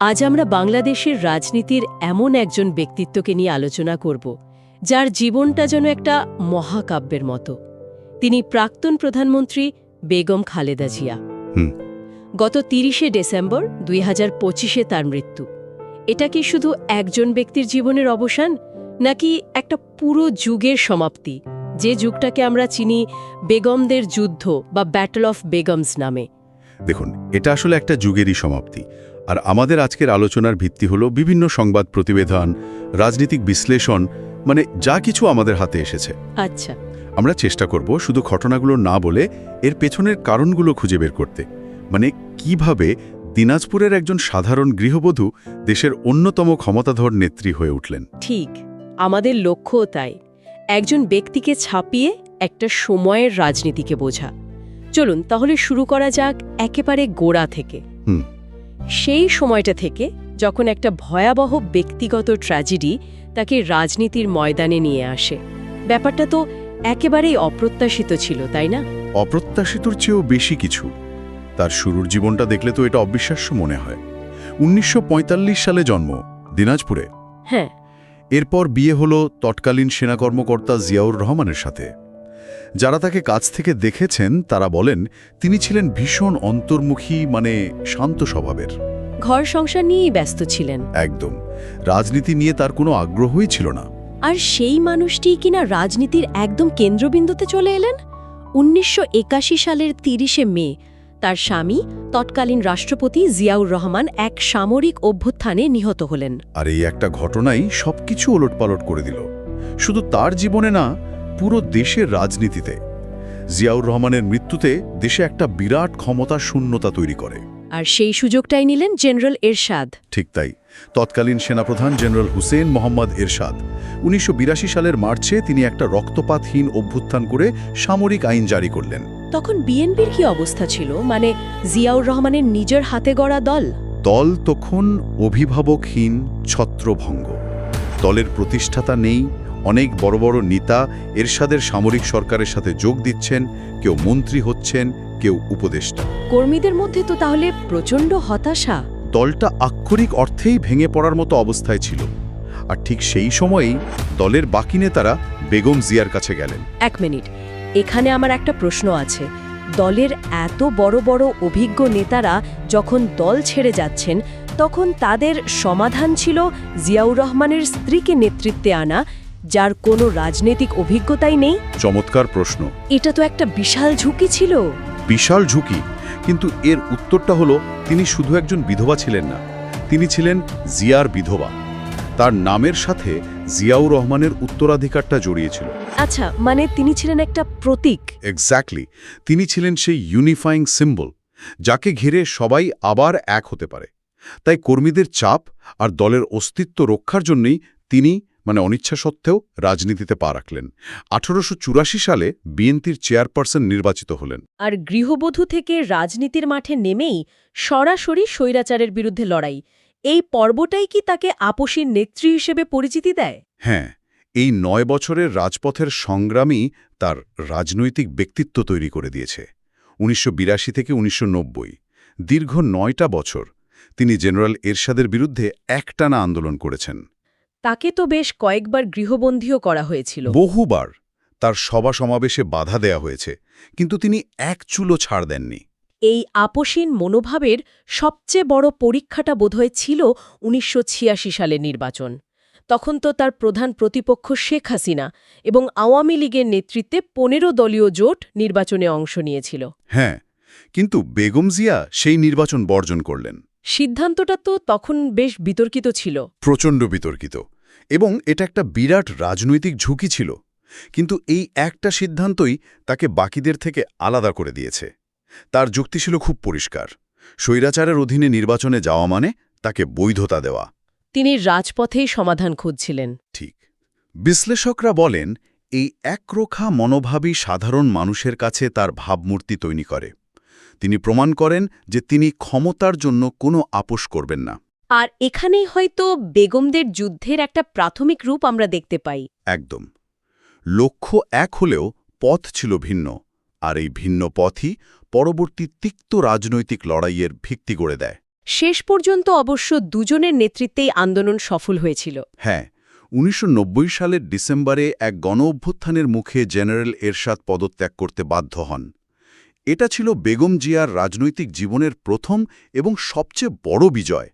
আজ আমরা বাংলাদেশের রাজনীতির এমন একজন ব্যক্তিত্বকে নিয়ে আলোচনা করব যার জীবনটা যেন একটা মহাকাব্যের মতো। তিনি প্রাক্তন প্রধানমন্ত্রী বেগম খালেদা জিয়া। গত ৩০শে ডিসেম্বর ২০২৫-এ তার মৃত্যু। এটা কি শুধু একজন ব্যক্তির জীবনের অবসান, নাকি একটা পুরো যুগের সমাপ্তি, যে যুগটাকে আমরা চিনি বেগমদের যুদ্ধ বা ব্যাটল অফ বেগমস নামে? দেখুন, এটা আসলে একটা যুগেরই সমাপ্তি। আর আমাদের আজকের আলোচনার ভিত্তি হলো বিভিন্ন সংবাদ প্রতিবেদন, রাজনৈতিক বিশ্লেষণ, মানে যা কিছু আমাদের হাতে এসেছে। আচ্ছা, আমরা চেষ্টা করব শুধু ঘটনাগুলো না বলে এর পেছনের কারণগুলো খুঁজে বের করতে। মানে কিভাবে দিনাজপুরের একজন সাধারণ গৃহবধূ দেশের অন্যতম ক্ষমতাধর নেত্রী হয়ে উঠলেন। ঠিক, আমাদের লক্ষ্যও তাই, একজন ব্যক্তিকে ছাপিয়ে একটা সময়ের রাজনীতিকে বোঝা। চলুন তাহলে শুরু করা যাক একেবারে গোড়া থেকে। সেই সময়টা থেকে যখন একটা ভয়াবহ ব্যক্তিগত ট্র্যাজেডি তাকে রাজনীতির ময়দানে নিয়ে আসে। ব্যাপারটা তো একেবারেই অপ্রত্যাশিত ছিল, তাই না? অপ্রত্যাশিতর চেয়েও বেশি কিছু। তার শুরুর জীবনটা দেখলে তো এটা অবিশ্বাস্য মনে হয়। ১৯৪৫ সালে জন্ম, দিনাজপুরে। হ্যাঁ। এরপর বিয়ে হলো তৎকালীন সেনা কর্মকর্তা জিয়াউর রহমানের সাথে। যারা তাকে কাছ থেকে দেখেছেন তারা বলেন তিনি ছিলেন ভীষণ অন্তর্মুখী, মানে শান্ত স্বভাবের। ঘর সংসার নিয়েই ব্যস্ত ছিলেন। একদম। রাজনীতি নিয়ে তার কোনো আগ্রহই ছিল না। আর সেই মানুষটিই কিনা রাজনীতির একদম কেন্দ্রবিন্দুতে চলে এলেন। ১৯৮১ সালের ৩০শে মে তার স্বামী তৎকালীন রাষ্ট্রপতি জিয়াউর রহমান এক সামরিক অভ্যুত্থানে নিহত হলেন। আর এই একটা ঘটনাই সবকিছু ওলটপালট করে দিল। শুধু তার জীবনে না, পুরো দেশের রাজনীতিতে। জিয়াউর রহমানের মৃত্যুতে দেশে একটা বিরাট ক্ষমতা শূন্যতা তৈরি করে। আর সেই সুযোগটাই নিলেন জেনারেল এরশাদ। ঠিক তাই। তৎকালীন সেনাপ্রধান জেনারেল হুসেন মোহাম্মদ এরশাদ ১৯৮২ সালের মার্চে তিনি একটা রক্তপাতহীন অভ্যুত্থান করে সামরিক আইন জারি করলেন। তখন বিএনপির কি অবস্থা ছিল? মানে জিয়াউর রহমানের নিজের হাতে গড়া দল। দল তখন অভিভাবকহীন, ছত্রভঙ্গ। দলের প্রতিষ্ঠাতা নেই। অনেক বড় বড় নেতা এরশাদের সামরিক সরকারের সাথে যোগ দিচ্ছেন, কেউ মন্ত্রী হচ্ছেন, কেউ উপদেষ্টা। কর্মীদের মধ্যে তো তাহলে প্রচণ্ড হতাশা। দলটা আক্ষরিক অর্থেই ভেঙে পড়ার মতো অবস্থায় ছিল। আর ঠিক সেই সময়েই দলের বাকি নেতারা বেগম জিয়ার কাছে গেলেন। এক মিনিট, এখানে আমার একটা প্রশ্ন আছে। দলের এত বড় বড় অভিজ্ঞ নেতারা যখন দল ছেড়ে যাচ্ছেন, তখন তাদের সমাধান ছিল জিয়াউর রহমানের স্ত্রীকে নেতৃত্বে আনা, যার কোনো রাজনৈতিক অভিজ্ঞতাই নেই? চমৎকার প্রশ্ন। এটা তো একটা বিশাল ঝুঁকি ছিল। বিশাল ঝুঁকি, কিন্তু এর উত্তরটা হলো তিনি শুধু একজন বিধবা ছিলেন না, তিনি ছিলেন জিয়ার বিধবা। তার নামের সাথে জিয়াউর রহমানের উত্তরাধিকারটা জড়িয়েছিল। আচ্ছা, মানে তিনি ছিলেন একটা প্রতীক। এক্স্যাক্টলি। তিনি ছিলেন সেই ইউনিফাইং সিম্বল, যাকে ঘিরে সবাই আবার এক হতে পারে। তাই কর্মীদের চাপ আর দলের অস্তিত্ব রক্ষার জন্যই তিনি, মানে অনিচ্ছা সত্ত্বেও, রাজনীতিতে পা রাখলেন। ১৮৮৪ সালে বিএনপির চেয়ারপারসন নির্বাচিত হলেন। আর গৃহবধূ থেকে রাজনীতির মাঠে নেমেই সরাসরি স্বৈরাচারের বিরুদ্ধে লড়াই, এই পর্বটাই কি তাকে আপসীর নেত্রী হিসেবে পরিচিতি দেয়? হ্যাঁ, এই ৯ বছরের রাজপথের সংগ্রামই তার রাজনৈতিক ব্যক্তিত্ব তৈরি করে দিয়েছে। ১৯৮২ থেকে ১৯৯০, দীর্ঘ ৯টা বছর তিনি জেনারেল এরশাদের বিরুদ্ধে একটানা আন্দোলন করেছেন। তাকে তো বেশ কয়েকবার গৃহবন্দীও করা হয়েছিল। বহুবার। তার সভা সমাবেশে বাধা দেয়া হয়েছে, কিন্তু তিনি এক চুলও ছাড় দেননি। এই আপসীন মনোভাবের সবচেয়ে বড় পরীক্ষাটা বোধহয় ছিল ১৯৮৬ সালের নির্বাচন। তখন তো তার প্রধান প্রতিপক্ষ শেখ হাসিনা এবং আওয়ামী লীগের নেতৃত্বে ১৫ দলীয় জোট নির্বাচনে অংশ নিয়েছিল। হ্যাঁ, কিন্তু বেগম জিয়া সেই নির্বাচন বর্জন করলেন। সিদ্ধান্তটা তো তখন বেশ বিতর্কিত ছিল। প্রচণ্ড বিতর্কিত, এবং এটা একটা বিরাট রাজনৈতিক ঝুঁকি ছিল। কিন্তু এই একটা সিদ্ধান্তই তাকে বাকিদের থেকে আলাদা করে দিয়েছে। তার যুক্তি ছিল খুব পরিষ্কার। স্বৈরাচারের অধীনে নির্বাচনে যাওয়া মানে তাকে বৈধতা দেওয়া। তিনি রাজপথেই সমাধান খুঁজছিলেন। ঠিক। বিশ্লেষকরা বলেন এই একরোখা মনোভাবই সাধারণ মানুষের কাছে তার ভাবমূর্তি তৈরি করে। তিনি প্রমাণ করেন যে তিনি ক্ষমতার জন্য কোনো আপোস করবেন না। আর এখানেই হয়তো বেগমদের যুদ্ধের একটা প্রাথমিক রূপ আমরা দেখতে পাই। একদম। লক্ষ্য এক হলেও পথ ছিল ভিন্ন, আর এই ভিন্ন পথই পরবর্তী তিক্ত রাজনৈতিক লড়াইয়ের ভিত্তি গড়ে দেয়। শেষ পর্যন্ত অবশ্য দুজনের নেতৃত্বেই আন্দোলন সফল হয়েছিল। হ্যাঁ, ১৯৯০ সালের ডিসেম্বরে এক গণ-অভ্যুত্থানের মুখে জেনারেল এরশাদ পদত্যাগ করতে বাধ্য হন। এটা ছিল বেগম জিয়ার রাজনৈতিক জীবনের প্রথম এবং সবচেয়ে বড় বিজয়।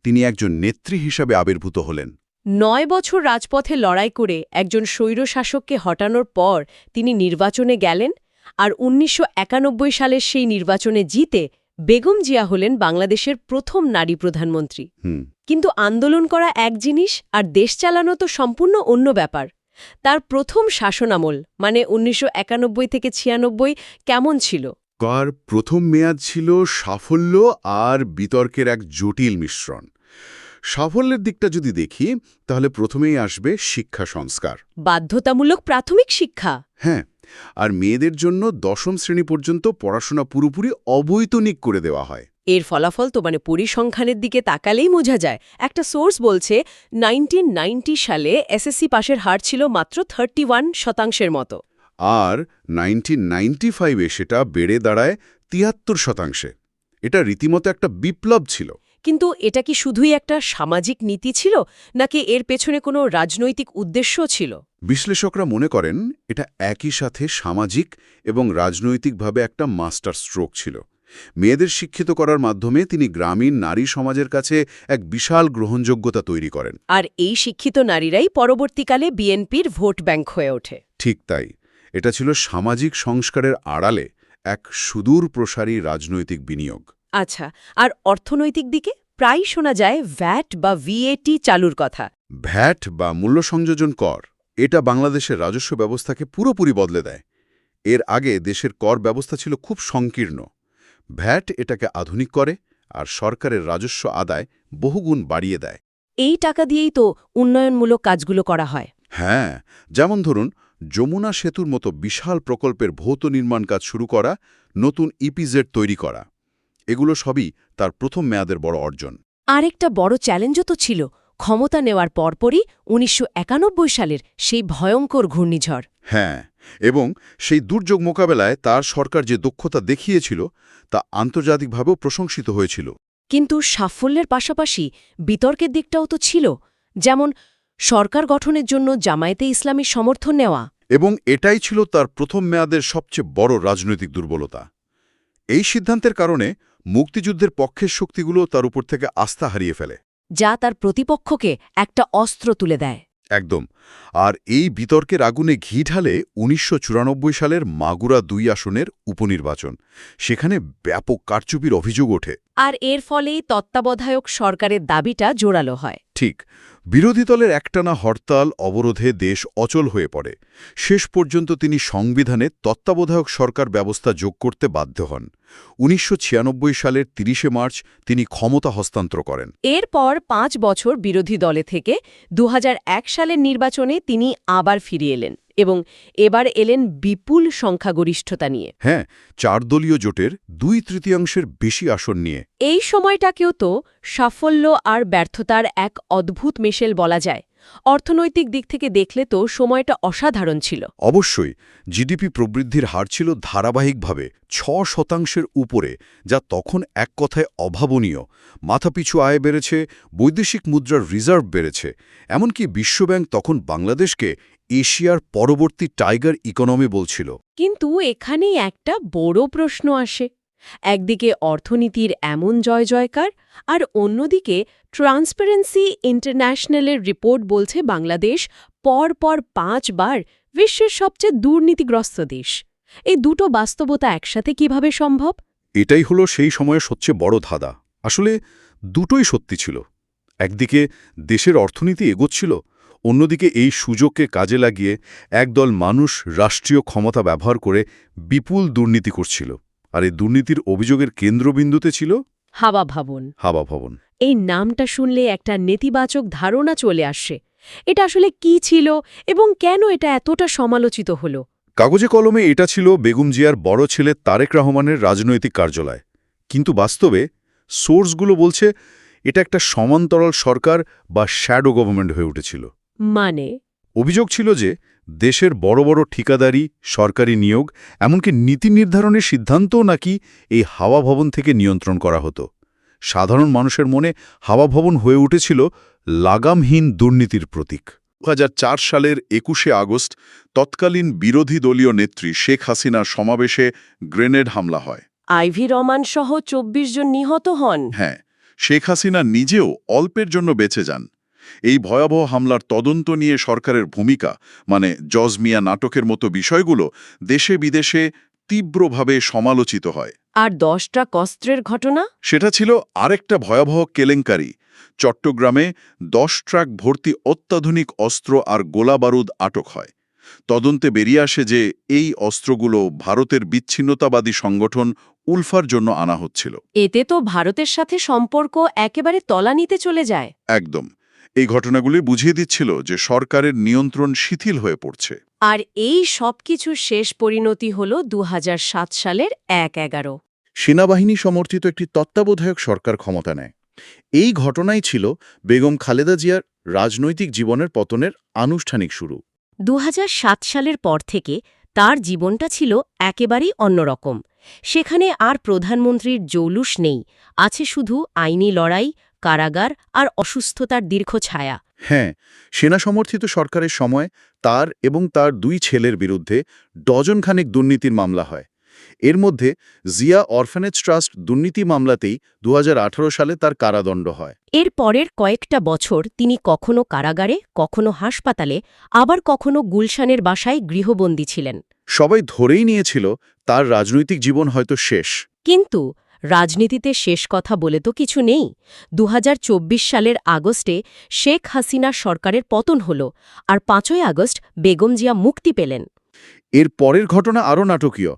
তিনি একজন নেত্রী হিসাবে আবির্ভূত হলেন। ৯ বছর রাজপথে লড়াই করে একজন স্বৈরশাসককে হটানোর পর তিনি নির্বাচনে গেলেন, আর ১৯৯১ সালের সেই নির্বাচনে জিতে বেগম জিয়া হলেন বাংলাদেশের প্রথম নারী প্রধানমন্ত্রী। কিন্তু আন্দোলন করা এক জিনিস আর দেশ চালানো তো সম্পূর্ণ অন্য ব্যাপার। তার প্রথম শাসনামল মানে ১৯৯১ থেকে ৯৬ কেমন ছিল? কার প্রথম মেয়াদ ছিল সাফল্য আর বিতর্কের এক জটিল মিশ্রণ। সাফল্যের দিকটা যদি দেখি তাহলে প্রথমেই আসবে শিক্ষা সংস্কার। বাধ্যতামূলক প্রাথমিক শিক্ষা। হ্যাঁ, আর মেয়েদের জন্য ১০ম শ্রেণী পর্যন্ত পড়াশোনা পুরোপুরি অবৈতনিক করে দেওয়া হয়। এর ফলাফল তো পরিসংখ্যানের দিকে তাকালেই বোঝা যায়। একটা সোর্স বলছে 1990 সালে এসএসসি পাশের হার ছিল মাত্র 31% মতো। আর 1995-এ সেটা বেড়ে দাঁড়ায় 73%। এটা রীতিমতো একটা বিপ্লব ছিল। কিন্তু এটা কি শুধুই একটা সামাজিক নীতি ছিল, নাকি এর পেছনে কোনো রাজনৈতিক উদ্দেশ্য ছিল? বিশ্লেষকরা মনে করেন এটা একই সাথে সামাজিক এবং রাজনৈতিকভাবে একটা মাস্টার স্ট্রোক ছিল। মেয়েদের শিক্ষিত করার মাধ্যমে তিনি গ্রামীণ নারী সমাজের কাছে এক বিশাল গ্রহণযোগ্যতা তৈরি করেন। আর এই শিক্ষিত নারীরাই পরবর্তীকালে বিএনপির ভোট ব্যাংক হয়ে ওঠে। ঠিক তাই, এটা ছিল সামাজিক সংস্কারের আড়ালে এক সুদূর প্রসারী রাজনৈতিক বিনিয়োগ। আচ্ছা, আর অর্থনৈতিক দিকে প্রায় শোনা যায় ভ্যাট বা ভিএটি চালুর কথা। ভ্যাট বা মূল্য সংযোজন কর, এটা বাংলাদেশের রাজস্ব ব্যবস্থাকে পুরোপুরি বদলে দেয়। এর আগে দেশের কর ব্যবস্থা ছিল খুব সংকীর্ণ। ভ্যাট এটাকে আধুনিক করে আর সরকারের রাজস্ব আদায় বহুগুণ বাড়িয়ে দেয়। এই টাকা দিয়েই তো উন্নয়নমূলক কাজগুলো করা হয়। হ্যাঁ, যেমন ধরুন যমুনা সেতুর মতো বিশাল প্রকল্পের ভৌত নির্মাণ কাজ শুরু করা, নতুন ইপিজেড তৈরি করা, এগুলো সবই তার প্রথম মেয়াদের বড় অর্জন। আরেকটা বড় চ্যালেঞ্জও তো ছিল ক্ষমতা নেওয়ার পরপরই ১৯৯১ সালের সেই ভয়ঙ্কর ঘূর্ণিঝড়। হ্যাঁ, এবং সেই দুর্যোগ মোকাবেলায় তার সরকার যে দক্ষতা দেখিয়েছিল তা আন্তর্জাতিকভাবেও প্রশংসিত হয়েছিল। কিন্তু সাফল্যের পাশাপাশি বিতর্কের দিকটাও তো ছিল, যেমন সরকার গঠনের জন্য জামায়াতে ইসলামীর সমর্থন নেওয়া। এবং এটাই ছিল তার প্রথম মেয়াদের সবচেয়ে বড় রাজনৈতিক দুর্বলতা। এই সিদ্ধান্তের কারণে মুক্তিযুদ্ধের পক্ষের শক্তিগুলো তার উপর থেকে আস্থা হারিয়ে ফেলে, যা তার প্রতিপক্ষকে একটা অস্ত্র তুলে দেয়। একদম। আর এই বিতর্কের আগুনে ঘি ঢালে ১৯৯৪ সালের মাগুরা ২ আসনের উপনির্বাচন। সেখানে ব্যাপক কারচুপির অভিযোগ ওঠে। আর এর ফলেই তত্ত্বাবধায়ক সরকারের দাবিটা জোরালো হয়। ঠিক, বিরোধী দলের একটানা হরতাল অবরোধে দেশ অচল হয়ে পড়ে। শেষ পর্যন্ত তিনি সংবিধানে তত্ত্বাবধায়ক সরকার ব্যবস্থা যোগ করতে বাধ্য হন। ১৯৯৬ সালের ৩০শে মার্চ তিনি ক্ষমতা হস্তান্তর করেন। এরপর ৫ বছর বিরোধী দলে থেকে ২০০১ সালের নির্বাচনে তিনি আবার ফিরে এলেন এবং এবার এলেন বিপুল সংখ্যাগরিষ্ঠতা নিয়ে। হ্যাঁ, ৪ দলীয় জোটের ২/৩ বেশি আসন নিয়ে। এই সময়টাকেও তো সাফল্য আর ব্যর্থতার এক অদ্ভুত মেশেল বলা যায়। অর্থনৈতিক দিক থেকে দেখলে তো সময়টা অসাধারণ ছিল। অবশ্যই, জিডিপি প্রবৃদ্ধির হার ছিল ধারাবাহিকভাবে ৬% উপরে, যা তখন এক কথায় অভাবনীয়। মাথাপিছু আয় বেড়েছে, বৈদেশিক মুদ্রার রিজার্ভ বেড়েছে, এমনকি বিশ্বব্যাংক তখন বাংলাদেশকে এশিয়ার পরবর্তী টাইগার ইকোনমি বলছিল। কিন্তু এখানেই একটা বড় প্রশ্ন আসে। একদিকে অর্থনীতির এমন জয়জয়কার, আর অন্যদিকে ট্রান্সপারেন্সি ইন্টারন্যাশনালের রিপোর্ট বলছে বাংলাদেশ পরপর ৫ বার বিশ্বের সবচেয়ে দুর্নীতিগ্রস্ত দেশ। এই দুটো বাস্তবতা একসাথে কিভাবে সম্ভব? এটাই হলো সেই সময়ের সবচেয়ে বড় ধাঁধা। আসলে দুটোই সত্যি ছিল। একদিকে দেশের অর্থনীতি এগোচ্ছিল, অন্যদিকে এই সুযোগকে কাজে লাগিয়ে একদল মানুষ রাষ্ট্রীয় ক্ষমতা ব্যবহার করে বিপুল দুর্নীতি করছিল। আর এই দুর্নীতির অভিযোগের কেন্দ্রবিন্দুতে ছিল হাওয়া ভবন। হাওয়া ভবন। এই নামটা শুনলে একটা নেতিবাচক ধারণা চলে আসে। এটা আসলে কি ছিল এবং কেন এটা এতটা সমালোচিত হলো? কাগজে কলমে এটা ছিল বেগম জিয়ার বড় ছেলে তারেক রহমানের রাজনৈতিক কার্যালয়। কিন্তু বাস্তবে সোর্সগুলো বলছে এটা একটা সমান্তরাল সরকার বা শ্যাডো গভর্নমেন্ট হয়ে উঠেছিল। মানে অভিযোগ ছিল যে দেশের বড় বড় ঠিকাদারি, সরকারি নিয়োগ, এমনকি নীতি নির্ধারণের সিদ্ধান্তও নাকি এই হাওয়া ভবন থেকে নিয়ন্ত্রণ করা হতো। সাধারণ মানুষের মনে হাওয়া ভবন হয়ে উঠেছিল লাগামহীন দুর্নীতির প্রতীক। 2004 সালের 21শে আগস্ট তৎকালীন বিরোধী দলীয় নেত্রী শেখ হাসিনার সমাবেশে গ্রেনেড হামলা হয়। আইভি রহমান সহ 24 জন নিহত হন। হ্যাঁ, শেখ হাসিনা নিজেও অল্পের জন্য বেঁচে যান। এই ভয়াবহ হামলার তদন্ত নিয়ে সরকারের ভূমিকা, মানে জজ মিয়া নাটকের মতো বিষয়গুলো দেশে বিদেশে তীব্রভাবে সমালোচিত হয়। আর 10টা কস্ত্রের ঘটনা? সেটা ছিল আরেকটা ভয়াবহ কেলেঙ্কারি। চট্টগ্রামে 10 ট্রাক ভর্তি অত্যাধুনিক অস্ত্র আর গোলাবারুদ আটক হয়। তদন্তে বেরিয়ে আসে যে এই অস্ত্রগুলো ভারতের বিচ্ছিন্নতাবাদী সংগঠন উলফার জন্য আনা হচ্ছিল। এতে তো ভারতের সাথে সম্পর্ক একেবারে তলানিতে চলে যায়। একদম। এই ঘটনাগুলি বুঝিয়ে দিচ্ছিল যে সরকারের নিয়ন্ত্রণ শিথিল হয়ে পড়ছে। আর এই সবকিছুর শেষ পরিণতি হল 2007 সালের 1/11। সেনাবাহিনী সমর্থিত একটি তত্ত্বাবধায়ক সরকার ক্ষমতা নেয়। এই ঘটনাই ছিল বেগম খালেদা জিয়ার রাজনৈতিক জীবনের পতনের আনুষ্ঠানিক শুরু। 2007 সালের পর থেকে তার জীবনটা ছিল একেবারেই অন্যরকম। সেখানে আর প্রধানমন্ত্রীর জৌলুস নেই, আছে শুধু আইনি লড়াই, কারাগার আর অসুস্থতার দীর্ঘ ছায়া। হ্যাঁ, সেনা সমর্থিত সরকারের সময় তার এবং তার 2 ছেলের বিরুদ্ধে ডজনখানেক দুর্নীতির মামলা হয়। এর মধ্যে জিয়া অরফানেজ ট্রাস্ট দুর্নীতি মামলাতেই 2018 সালে তার কারাদণ্ড হয়। এর পরের কয়েকটা বছর তিনি কখনো কারাগারে, কখনো হাসপাতালে, আবার কখনো গুলশানের বাসায় গৃহবন্দী ছিলেন। সবাই ধরেই নিয়েছিল তার রাজনৈতিক জীবন হয়তো শেষ। কিন্তু রাজনীতিতে শেষ কথা বলে তো কিছু নেই। 2024 সালের আগস্টে শেখ হাসিনার সরকারের পতন হল, আর 5ই আগস্ট বেগম জিয়া মুক্তি পেলেন। এর পরের ঘটনা আরও নাটকীয়।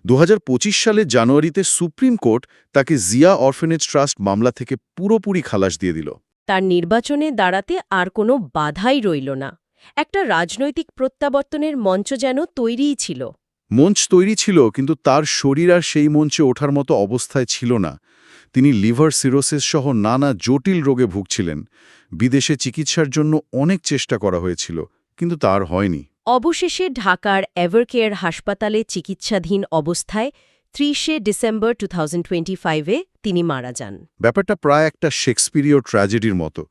2025 সালের জানুয়ারিতে সুপ্রিম কোর্ট তাকে জিয়া অরফানেজ ট্রাস্ট মামলা থেকে পুরোপুরি খালাস দিয়ে দিল। তার নির্বাচনে দাঁড়াতে আর কোনো বাধাই রইল না। একটা রাজনৈতিক প্রত্যাবর্তনের মঞ্চ যেন তৈরিই ছিল। মঞ্চ তৈরি ছিল, কিন্তু তার শরীর আর সেই মঞ্চে ওঠার মতো অবস্থায় ছিল না। তিনি লিভার সিরোসিস সহ নানা জটিল রোগে ভুগছিলেন। বিদেশে চিকিৎসার জন্য অনেক চেষ্টা করা হয়েছিল, কিন্তু তার হয়নি। অবশেষে ঢাকার এভারকেয়ার হাসপাতালে চিকিৎসাধীন অবস্থায় 30শে ডিসেম্বর 2025-এ তিনি মারা যান। ব্যাপারটা প্রায় একটা শেক্সপিরীয় ট্র্যাজেডির মতো।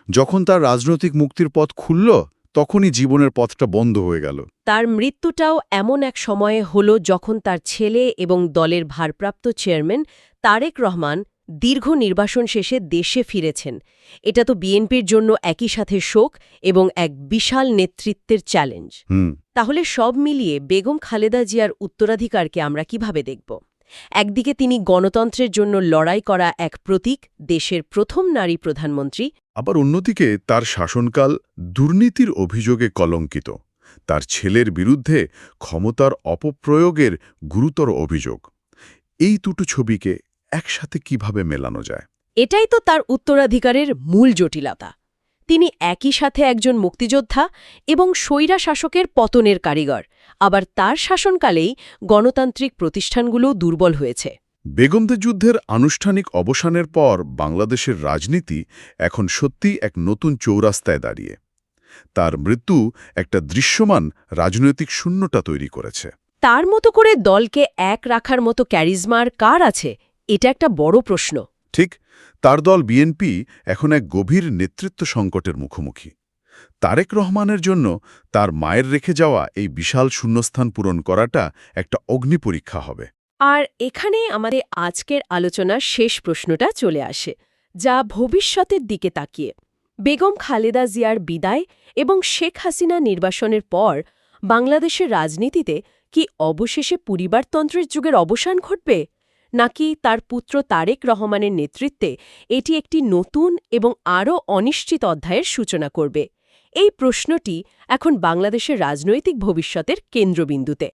যখন তার রাজনৈতিক মুক্তির পথ খুলল, তখনই জীবনের পথটা বন্ধ হয়ে গেল। তার মৃত্যুটাও এমন এক সময়ে হল যখন তার ছেলে এবং দলের ভারপ্রাপ্ত চেয়ারম্যান তারেক রহমান দীর্ঘ নির্বাসন শেষে দেশে ফিরেছেন। এটা তো বিএনপির জন্য একই সাথে শোক এবং এক বিশাল নেতৃত্বের চ্যালেঞ্জ। তাহলে সব মিলিয়ে বেগম খালেদা জিয়ার উত্তরাধিকারকে আমরা কিভাবে দেখব? একদিকে তিনি গণতন্ত্রের জন্য লড়াই করা এক প্রতীক, দেশের প্রথম নারী প্রধানমন্ত্রী। আবার অন্যদিকে তার শাসনকাল দুর্নীতির অভিযোগে কলঙ্কিত। তার ছেলের বিরুদ্ধে ক্ষমতার অপপ্রয়োগের গুরুতর অভিযোগ। এই দুটো ছবিকে একসাথে কিভাবে মেলানো যায়? এটাই তো তার উত্তরাধিকারের মূল জটিলতা। তিনি একই সাথে একজন মুক্তিযোদ্ধা এবং স্বৈরা শাসকের পতনের কারিগর, আবার তার শাসনকালেই গণতান্ত্রিক প্রতিষ্ঠানগুলো দুর্বল হয়েছে। বেগমদের যুদ্ধের আনুষ্ঠানিক অবসানের পর বাংলাদেশের রাজনীতি এখন সত্যিই এক নতুন চৌরাস্তায় দাঁড়িয়ে। তার মৃত্যু একটা দৃশ্যমান রাজনৈতিক শূন্যতা তৈরি করেছে। তার মতো করে দলকে এক রাখার মতো ক্যারিজমার কার আছে? এটা একটা বড় প্রশ্ন। ঠিক, তার দল বিএনপি এখন এক গভীর নেতৃত্ব সংকটের মুখোমুখি। তারেক রহমানের জন্য তার মায়ের রেখে যাওয়া এই বিশাল শূন্যস্থান পূরণ করাটা একটা অগ্নিপরীক্ষা হবে। আর এখানে আমাদের আজকের আলোচনার শেষ প্রশ্নটা চলে আসে, যা ভবিষ্যতের দিকে তাকিয়ে। বেগম খালেদা জিয়ার বিদায় এবং শেখ হাসিনা নির্বাসনের পর বাংলাদেশের রাজনীতিতে কি অবশেষে পরিবারতন্ত্রের যুগের অবসান ঘটবে, নাকি তার পুত্র তারেক রহমানের নেতৃত্বে এটি একটি নতুন এবং আরও অনিশ্চিত অধ্যায়ের সূচনা করবে? এই প্রশ্নটি এখন বাংলাদেশের রাজনৈতিক ভবিষ্যতের কেন্দ্রবিন্দুতে।